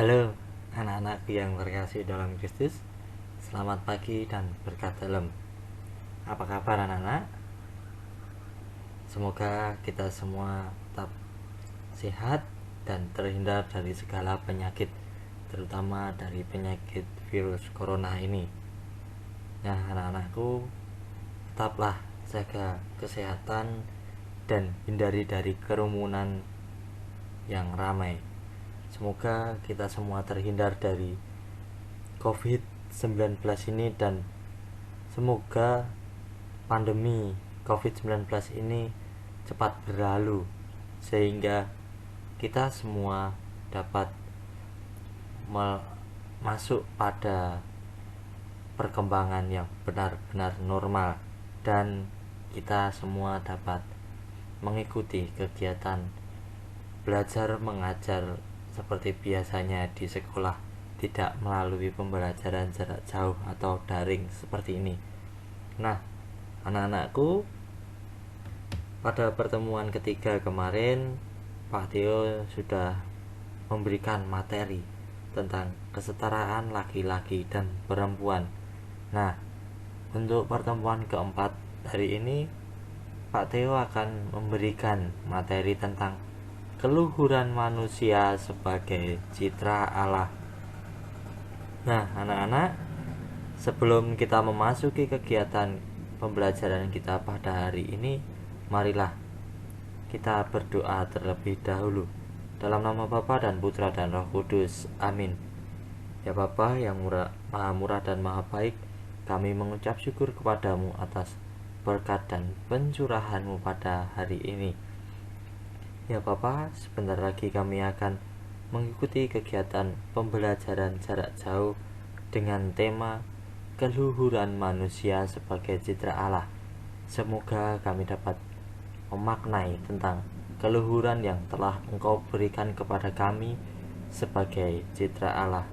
Halo anak-anak yang terkasih dalam Kristus. Selamat pagi dan berkat dalam. Apa kabar anak-anak? Semoga kita semua tetap sehat dan terhindar dari segala penyakit, terutama dari penyakit virus corona ini. Nah anak-anakku, tetaplah jaga kesehatan dan hindari dari kerumunan yang ramai. Semoga kita semua terhindar dari COVID-19 ini, dan semoga pandemi COVID-19 ini cepat berlalu sehingga kita semua dapat masuk pada perkembangan yang benar-benar normal dan kita semua dapat mengikuti kegiatan belajar mengajar seperti biasanya di sekolah, tidak melalui pembelajaran jarak jauh atau daring seperti ini. Nah, anak-anakku, pada pertemuan ketiga kemarin Pak Theo sudah memberikan materi tentang kesetaraan laki-laki dan perempuan. Nah, untuk pertemuan keempat hari ini Pak Theo akan memberikan materi tentang keluhuran manusia sebagai citra Allah. Nah, anak-anak, sebelum kita memasuki kegiatan pembelajaran kita pada hari ini, marilah kita berdoa terlebih dahulu. Dalam nama Bapa dan Putra dan Roh Kudus. Amin. Ya Bapa yang maha murah dan maha baik, kami mengucap syukur kepadamu atas berkat dan pencurahan-Mu pada hari ini. Ya Bapa, sebentar lagi kami akan mengikuti kegiatan pembelajaran jarak jauh dengan tema keluhuran manusia sebagai citra Allah. Semoga kami dapat memaknai tentang keluhuran yang telah Engkau berikan kepada kami sebagai citra Allah.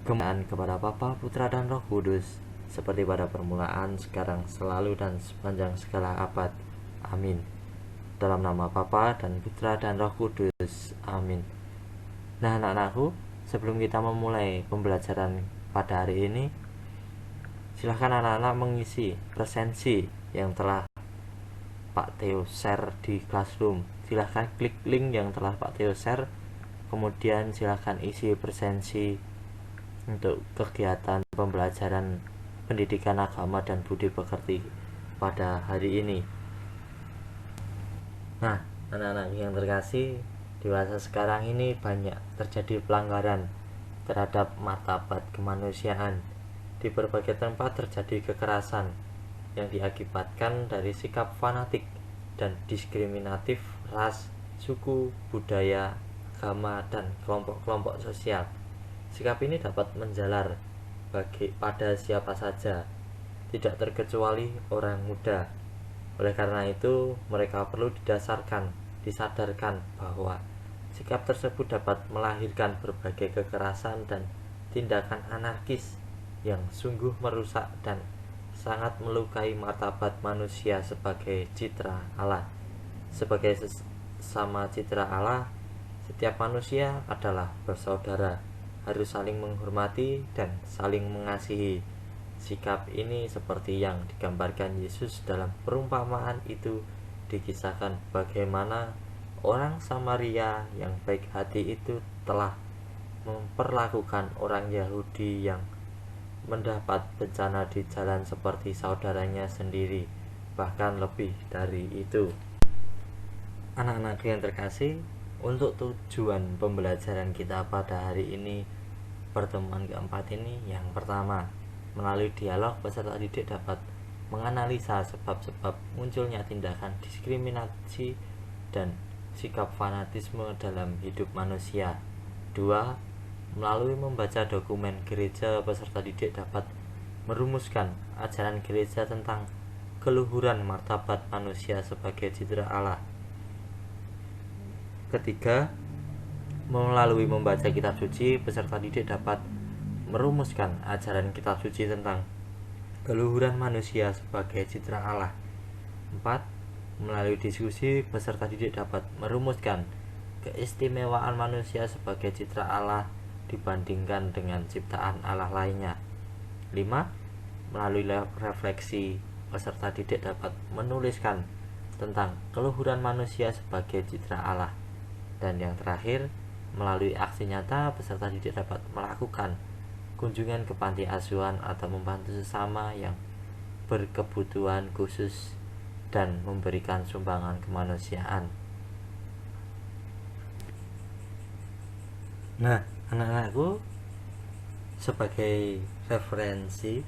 Kemuliaan kepada Bapa, Putra dan Roh Kudus, seperti pada permulaan, sekarang, selalu, dan sepanjang segala abad. Amin. Dalam nama Bapa dan Putra dan Roh Kudus. Amin. Nah anak-anakku, sebelum kita memulai pembelajaran pada hari ini, silahkan anak-anak mengisi presensi yang telah Pak Theo share di Classroom. Silahkan klik link yang telah Pak Theo share, kemudian silahkan isi presensi untuk kegiatan pembelajaran pendidikan agama dan budi pekerti pada hari ini. Nah, anak-anak yang terkasih, di masa sekarang ini banyak terjadi pelanggaran terhadap martabat kemanusiaan. Di berbagai tempat terjadi kekerasan yang diakibatkan dari sikap fanatik dan diskriminatif ras, suku, budaya, agama, dan kelompok-kelompok sosial. Sikap ini dapat menjalar pada siapa saja, tidak terkecuali orang muda. Oleh karena itu, mereka perlu disadarkan bahwa sikap tersebut dapat melahirkan berbagai kekerasan dan tindakan anarkis yang sungguh merusak dan sangat melukai martabat manusia sebagai citra Allah. Sebagai sesama citra Allah, setiap manusia adalah bersaudara, harus saling menghormati dan saling mengasihi. Sikap ini seperti yang digambarkan Yesus dalam perumpamaan itu, dikisahkan bagaimana orang Samaria yang baik hati itu telah memperlakukan orang Yahudi yang mendapat bencana di jalan seperti saudaranya sendiri, bahkan lebih dari itu. Anak-anak yang terkasih, untuk tujuan pembelajaran kita pada hari ini, pertemuan keempat ini, yang pertama, melalui dialog peserta didik dapat menganalisa sebab-sebab munculnya tindakan diskriminasi dan sikap fanatisme dalam hidup manusia. 2. Melalui membaca dokumen gereja, peserta didik dapat merumuskan ajaran gereja tentang keluhuran martabat manusia sebagai citra Allah. Ketiga, melalui membaca kitab suci, peserta didik dapat merumuskan ajaran kitab suci tentang keluhuran manusia sebagai citra Allah. 4. Melalui diskusi, peserta didik dapat merumuskan keistimewaan manusia sebagai citra Allah dibandingkan dengan ciptaan Allah lainnya. 5. Melalui refleksi, peserta didik dapat menuliskan tentang keluhuran manusia sebagai citra Allah. Dan yang terakhir, melalui aksi nyata, peserta didik dapat melakukan kunjungan ke panti asuhan atau membantu sesama yang berkebutuhan khusus dan memberikan sumbangan kemanusiaan. Nah, anak-anakku, sebagai referensi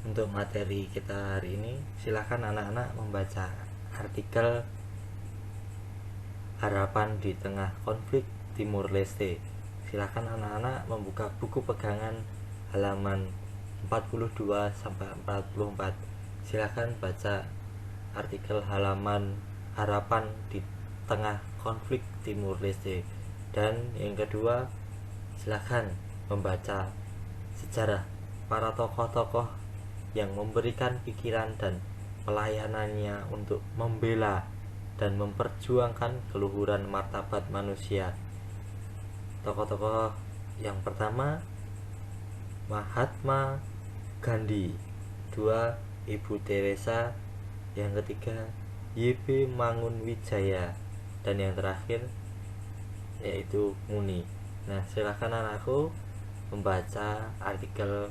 untuk materi kita hari ini, silakan anak-anak membaca artikel Harapan di Tengah Konflik Timur Leste. Silakan anak-anak membuka buku pegangan halaman 42 sampai 44. Silakan baca artikel halaman Harapan di Tengah Konflik Timur Leste. Dan yang kedua, silakan membaca sejarah para tokoh-tokoh yang memberikan pikiran dan pelayanannya untuk membela dan memperjuangkan keluhuran martabat manusia. Tokoh-tokoh yang pertama, Mahatma Gandhi. 2. Ibu Teresa. Yang ketiga, Y.B. Mangunwijaya. Dan yang terakhir yaitu Muni. Nah, silakan anakku membaca artikel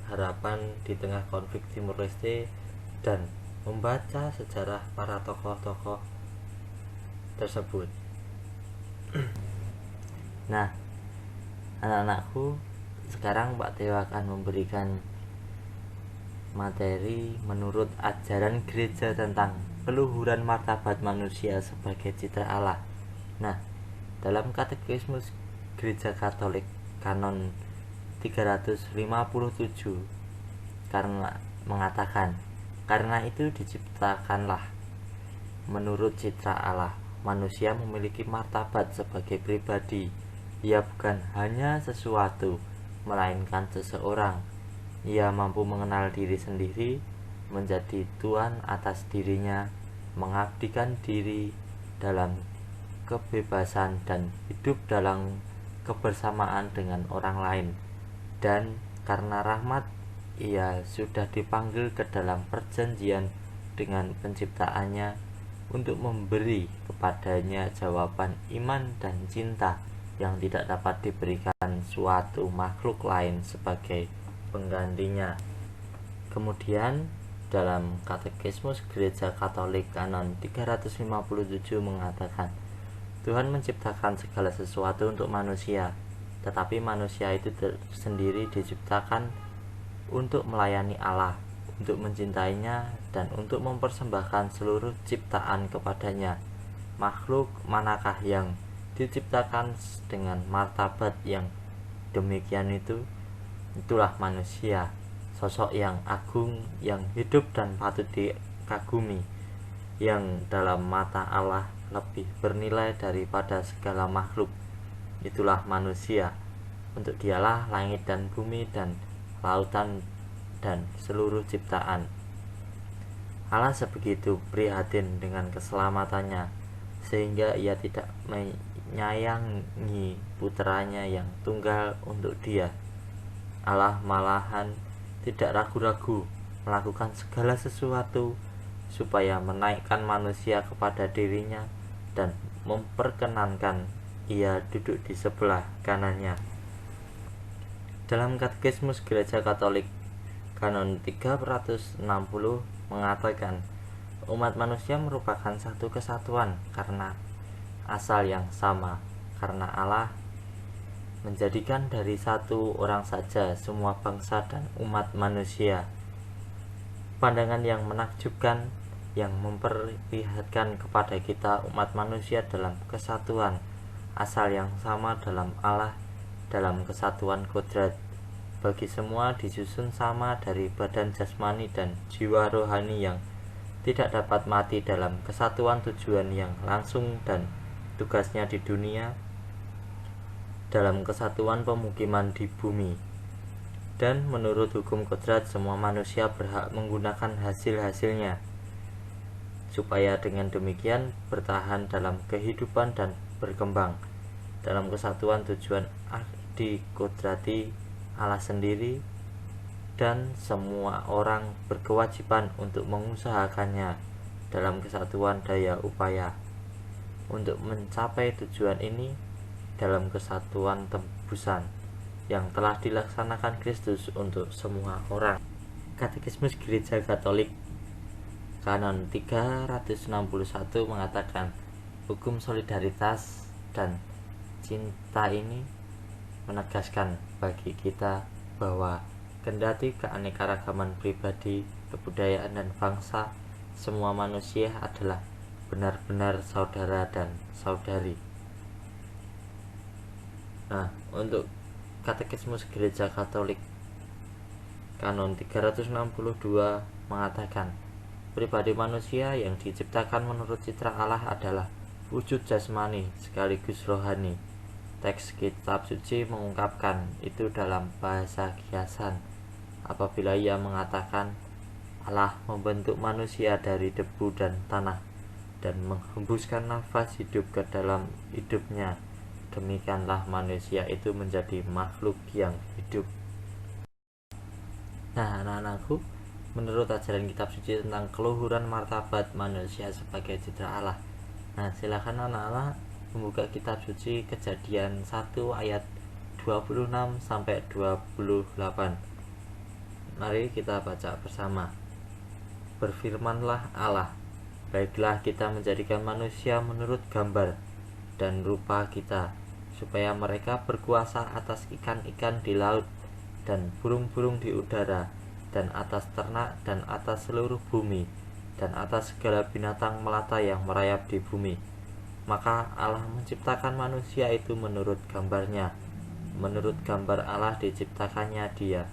Harapan di Tengah Konflik Timur Leste dan membaca sejarah para tokoh-tokoh tersebut. Nah, anak-anakku, sekarang Pak Teo akan memberikan materi menurut ajaran gereja tentang keluhuran martabat manusia sebagai citra Allah. Nah, dalam Katekismus Gereja Katolik Kanon 357 karena mengatakan, karena itu diciptakanlah menurut citra Allah. Manusia memiliki martabat sebagai pribadi. Ia bukan hanya sesuatu, melainkan seseorang. Ia mampu mengenal diri sendiri, menjadi tuan atas dirinya, mengabdikan diri dalam kebebasan dan hidup dalam kebersamaan dengan orang lain. Dan karena rahmat, ia sudah dipanggil ke dalam perjanjian dengan penciptaannya untuk memberi kepadanya jawaban iman dan cinta yang tidak dapat diberikan suatu makhluk lain sebagai penggantinya. Kemudian dalam Katekismus Gereja Katolik Kanon 357 mengatakan, Tuhan menciptakan segala sesuatu untuk manusia, tetapi manusia itu sendiri diciptakan untuk melayani Allah, untuk mencintainya, dan untuk mempersembahkan seluruh ciptaan kepadanya. Makhluk manakah yang diciptakan dengan martabat yang demikian itu? Itulah manusia, sosok yang agung, yang hidup dan patut dikagumi, yang dalam mata Allah lebih bernilai daripada segala makhluk. Itulah manusia. Untuk dialah langit dan bumi dan lautan dan seluruh ciptaan. Allah sebegitu prihatin dengan keselamatannya, sehingga ia tidak menyayangi putranya yang tunggal untuk dia. Allah malahan tidak ragu-ragu melakukan segala sesuatu supaya menaikkan manusia kepada dirinya dan memperkenankan ia duduk di sebelah kanannya. Dalam Katekismus Gereja Katolik Kanon 360 mengatakan, umat manusia merupakan satu kesatuan karena asal yang sama, karena Allah menjadikan dari satu orang saja semua bangsa dan umat manusia. Pandangan yang menakjubkan yang memperlihatkan kepada kita umat manusia dalam kesatuan, asal yang sama dalam Allah, dalam kesatuan kodrat. Bagi semua disusun sama dari badan jasmani dan jiwa rohani yang tidak dapat mati dalam kesatuan tujuan yang langsung dan tugasnya di dunia, dalam kesatuan pemukiman di bumi. Dan menurut hukum kodrat, semua manusia berhak menggunakan hasil-hasilnya, supaya dengan demikian bertahan dalam kehidupan dan berkembang dalam kesatuan tujuan dikodrati Allah sendiri, dan semua orang berkewajiban untuk mengusahakannya dalam kesatuan daya upaya untuk mencapai tujuan ini dalam kesatuan tebusan yang telah dilaksanakan Kristus untuk semua orang. Katekismus Gereja Katolik Kanon 361 mengatakan, hukum solidaritas dan cinta ini menegaskan bagi kita bahwa kendati keanekaragaman pribadi, kebudayaan, dan bangsa, semua manusia adalah benar-benar saudara dan saudari. Nah, untuk Katekismus Gereja Katolik Kanon 362 mengatakan, pribadi manusia yang diciptakan menurut citra Allah adalah wujud jasmani sekaligus rohani. Teks kitab suci mengungkapkan itu dalam bahasa kiasan apabila ia mengatakan Allah membentuk manusia dari debu dan tanah dan menghembuskan nafas hidup ke dalam hidupnya. Demikianlah manusia itu menjadi makhluk yang hidup. Nah, anak-anakku, menurut ajaran kitab suci tentang keluhuran martabat manusia sebagai citra Allah. Nah, silakan anak-anak membuka kitab suci Kejadian 1 ayat 26 sampai 28. Mari kita baca bersama. Berfirmanlah Allah, baiklah kita menjadikan manusia menurut gambar dan rupa kita, supaya mereka berkuasa atas ikan-ikan di laut dan burung-burung di udara, dan atas ternak, dan atas seluruh bumi, dan atas segala binatang melata yang merayap di bumi. Maka Allah menciptakan manusia itu menurut gambarnya. Menurut gambar Allah diciptakannya dia.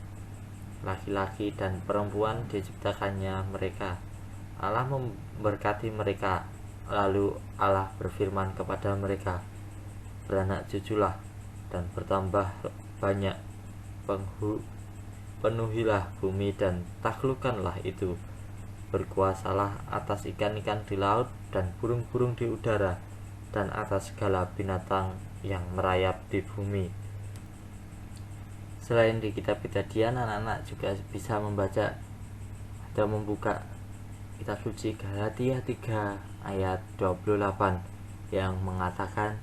Laki-laki dan perempuan diciptakannya mereka. Allah memberkati mereka. Lalu Allah berfirman kepada mereka, beranak cuculah dan bertambah banyak. Penuhilah bumi dan taklukkanlah itu. Berkuasalah atas ikan-ikan di laut dan burung-burung di udara, dan atas segala binatang yang merayap di bumi. Selain di kitab Kejadian, anak-anak juga bisa membaca atau membuka kitab suci Galatia 3 ayat 28 yang mengatakan,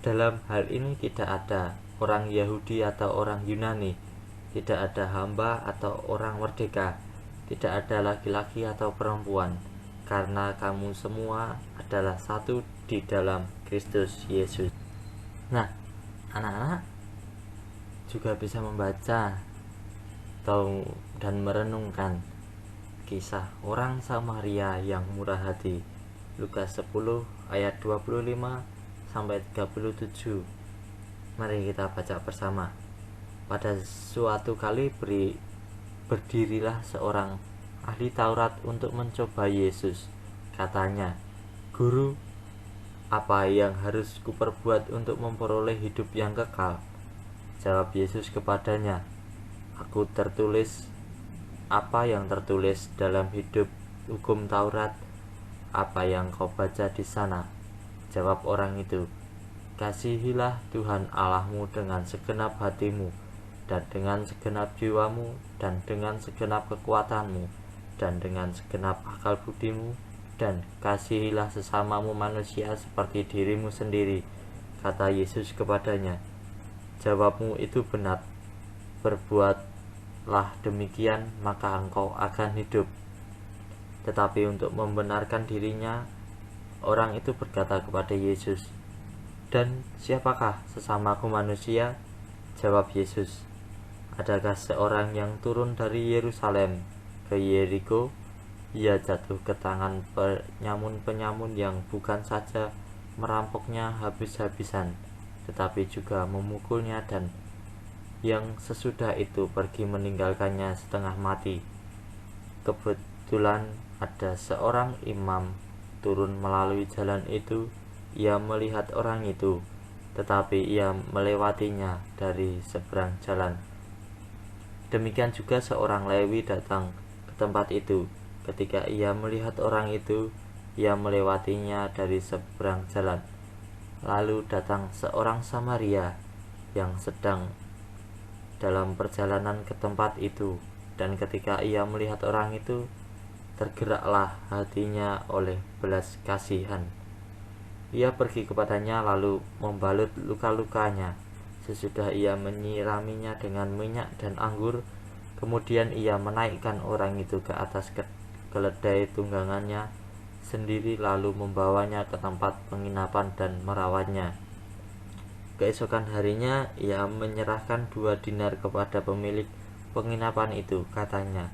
dalam hal ini tidak ada orang Yahudi atau orang Yunani, tidak ada hamba atau orang merdeka, tidak ada laki-laki atau perempuan, karena kamu semua adalah satu di dalam Kristus Yesus. Nah, anak-anak juga bisa membaca dan merenungkan kisah orang Samaria yang murah hati, Lukas 10 ayat 25 sampai 37. Mari kita baca bersama. Pada suatu kali berdirilah seorang ahli Taurat untuk mencoba Yesus. Katanya, Guru, apa yang harus kuperbuat untuk memperoleh hidup yang kekal? Jawab Yesus kepadanya, apa yang tertulis dalam hukum Taurat? Apa yang kau baca di sana? Jawab orang itu, kasihilah Tuhan Allahmu dengan segenap hatimu, dan dengan segenap jiwamu, dan dengan segenap kekuatanmu, dan dengan segenap akal budimu, dan kasihilah sesamamu manusia seperti dirimu sendiri. Kata Yesus kepadanya, jawabmu itu benar, berbuatlah demikian, maka engkau akan hidup. Tetapi untuk membenarkan dirinya, orang itu berkata kepada Yesus, dan siapakah sesamaku manusia? Jawab Yesus, adakah seorang yang turun dari Yerusalem ke Yeriko? Ia jatuh ke tangan penyamun-penyamun yang bukan saja merampoknya habis-habisan, tetapi juga memukulnya, dan yang sesudah itu pergi meninggalkannya setengah mati. Kebetulan ada seorang imam turun melalui jalan itu. Ia melihat orang itu, tetapi ia melewatinya dari seberang jalan. Demikian juga seorang Lewi datang ke tempat itu. Ketika ia melihat orang itu, ia melewatinya dari seberang jalan. Lalu datang seorang Samaria yang sedang dalam perjalanan ke tempat itu, dan ketika ia melihat orang itu, tergeraklah hatinya oleh belas kasihan. Ia pergi kepadanya lalu membalut luka-lukanya. Sesudah ia menyiraminya dengan minyak dan anggur, kemudian ia menaikkan orang itu ke atas keledai tunggangannya sendiri lalu membawanya ke tempat penginapan dan merawatnya. Keesokan harinya ia menyerahkan 2 dinar kepada pemilik penginapan itu. Katanya,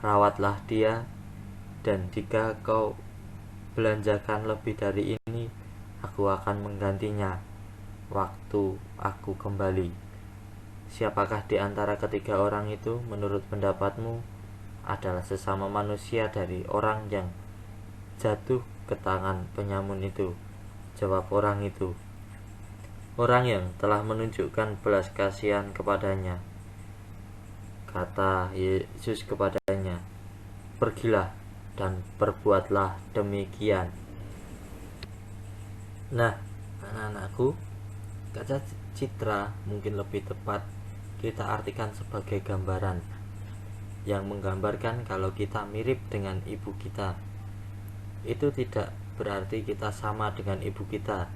"Rawatlah dia, dan jika kau belanjakan lebih dari ini, aku akan menggantinya waktu aku kembali." Siapakah di antara ketiga orang itu menurut pendapatmu adalah sesama manusia dari orang yang jatuh ke tangan penyamun itu? Jawab orang itu, "Orang yang telah menunjukkan belas kasihan kepadanya." Kata Yesus kepadanya, "Pergilah dan perbuatlah demikian." Nah, anak-anakku, kaca citra mungkin lebih tepat kita artikan sebagai gambaran yang menggambarkan kalau kita mirip dengan ibu kita. Itu tidak berarti kita sama dengan ibu kita,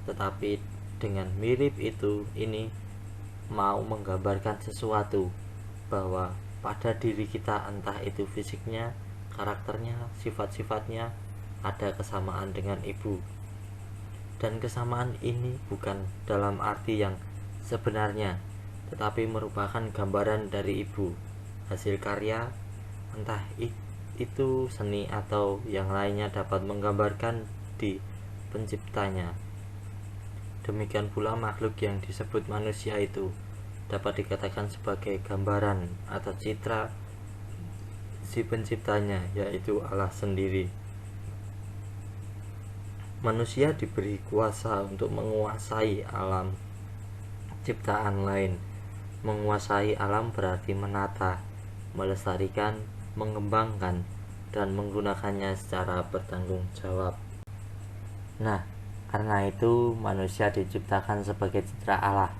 tetapi dengan mirip ini mau menggambarkan sesuatu bahwa pada diri kita, entah itu fisiknya, karakternya, sifat-sifatnya, ada kesamaan dengan ibu. Dan kesamaan ini bukan dalam arti yang sebenarnya, tetapi merupakan gambaran dari ibu. Hasil karya, entah itu seni atau yang lainnya, dapat menggambarkan di penciptanya. Demikian pula makhluk yang disebut manusia itu dapat dikatakan sebagai gambaran atau citra si penciptanya, yaitu Allah sendiri. Manusia diberi kuasa untuk menguasai alam ciptaan lain. Menguasai alam berarti menata, melestarikan, mengembangkan, dan menggunakannya secara bertanggung jawab. Nah, karena itu manusia diciptakan sebagai citra Allah.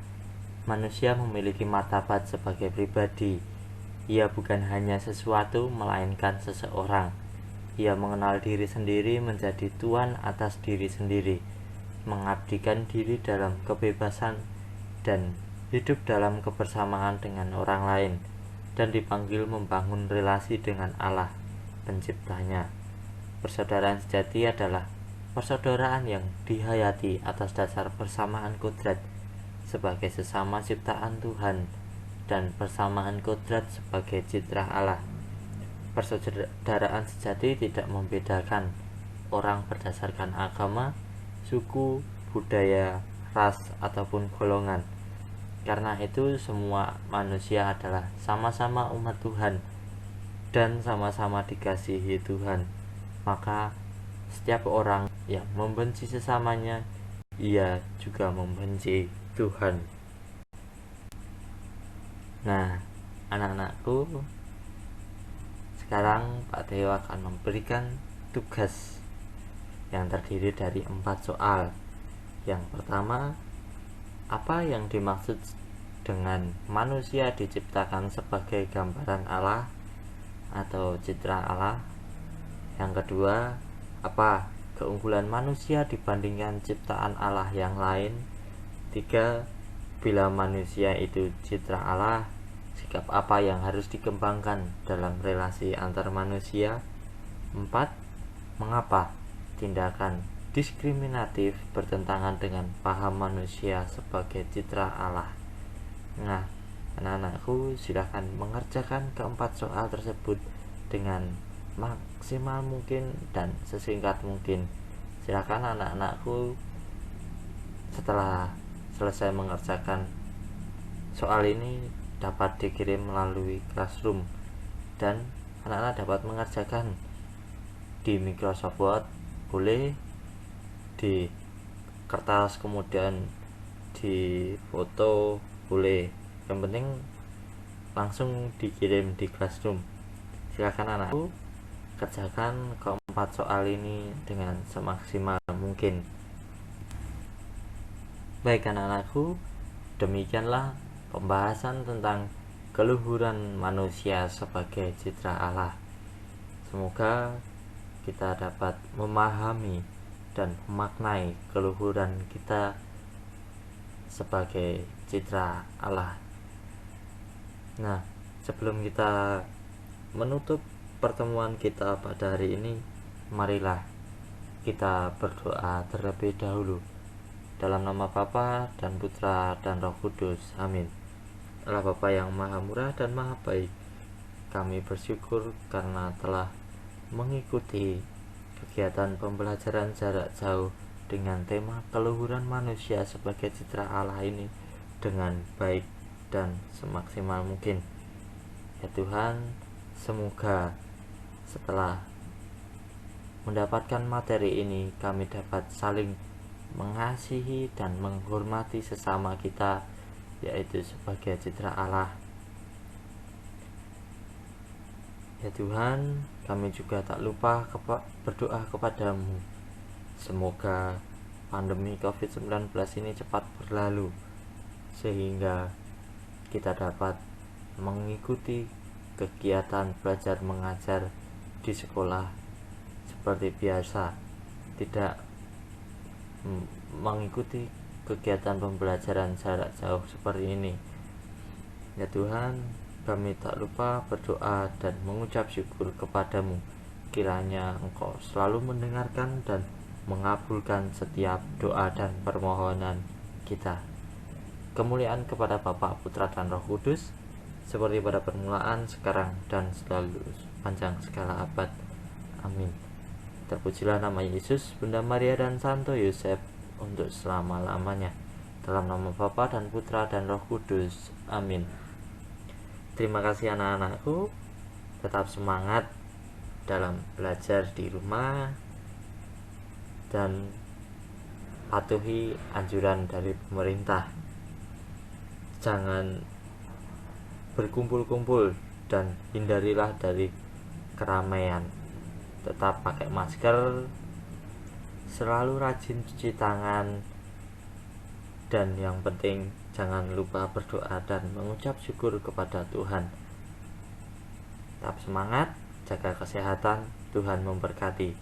Manusia memiliki martabat sebagai pribadi. Ia bukan hanya sesuatu, melainkan seseorang. Ia mengenal diri sendiri, menjadi tuan atas diri sendiri, mengabdikan diri dalam kebebasan, dan hidup dalam kebersamaan dengan orang lain, dan dipanggil membangun relasi dengan Allah, penciptanya. Persaudaraan sejati adalah persaudaraan yang dihayati atas dasar persamaan kodrat sebagai sesama ciptaan Tuhan dan persamaan kodrat sebagai citra Allah. Persaudaraan sejati tidak membedakan orang berdasarkan agama, suku, budaya, ras, ataupun golongan. Karena itu semua manusia adalah sama-sama umat Tuhan dan sama-sama dikasihi Tuhan. Maka setiap orang yang membenci sesamanya, ia juga membenci Tuhan. Nah, anak-anakku, sekarang Pak Teo akan memberikan tugas yang terdiri dari 4 soal. Yang pertama, apa yang dimaksud dengan manusia diciptakan sebagai gambaran Allah atau citra Allah? Yang kedua, apa keunggulan manusia dibandingkan ciptaan Allah yang lain? 3. Bila manusia itu citra Allah, sikap apa yang harus dikembangkan dalam relasi antar manusia? 4. Mengapa tindakan diskriminatif bertentangan dengan paham manusia sebagai citra Allah? Nah, anak-anakku, silakan mengerjakan keempat soal tersebut dengan maksimal mungkin dan sesingkat mungkin. Silakan anak-anakku, setelah selesai mengerjakan soal ini, dapat dikirim melalui Classroom, dan anak-anak dapat mengerjakan di Microsoft Word, boleh di kertas, kemudian di foto, boleh. Yang penting langsung dikirim di Classroom. Silakan anakku, kerjakan keempat soal ini dengan semaksimal mungkin. Baik anak-anakku, demikianlah pembahasan tentang keluhuran manusia sebagai citra Allah. Semoga kita dapat memahami dan memaknai keluhuran kita sebagai citra Allah. Nah, sebelum kita menutup pertemuan kita pada hari ini, marilah kita berdoa terlebih dahulu. Dalam nama Bapa dan Putra dan Roh Kudus. Amin. Allah Bapa yang Maha Murah dan Maha Baik, kami bersyukur karena telah mengikuti kegiatan pembelajaran jarak jauh dengan tema keluhuran manusia sebagai citra Allah ini dengan baik dan semaksimal mungkin. Ya Tuhan, semoga setelah mendapatkan materi ini kami dapat saling mengasihi dan menghormati sesama kita, yaitu sebagai citra Allah. Ya Tuhan, kami juga tak lupa berdoa kepadamu, semoga pandemi COVID-19 ini cepat berlalu, sehingga kita dapat mengikuti kegiatan belajar mengajar di sekolah seperti biasa, tidak mengikuti kegiatan pembelajaran jarak jauh seperti ini. Ya Tuhan, kami tak lupa berdoa dan mengucap syukur kepadamu, kiranya Engkau selalu mendengarkan dan mengabulkan setiap doa dan permohonan kita. Kemuliaan kepada Bapa, Putra dan Roh Kudus, seperti pada permulaan, sekarang, dan selalu panjang segala abad. Amin. Terpujilah nama Yesus, Bunda Maria dan Santo Yosef untuk selama-lamanya. Dalam nama Bapa dan Putra dan Roh Kudus. Amin. Terima kasih anak-anakku. Tetap semangat dalam belajar di rumah dan patuhi anjuran dari pemerintah. Jangan berkumpul-kumpul dan hindarilah dari keramaian. Tetap pakai masker, selalu rajin cuci tangan, dan yang penting jangan lupa berdoa dan mengucap syukur kepada Tuhan. Tetap semangat, jaga kesehatan, Tuhan memberkati.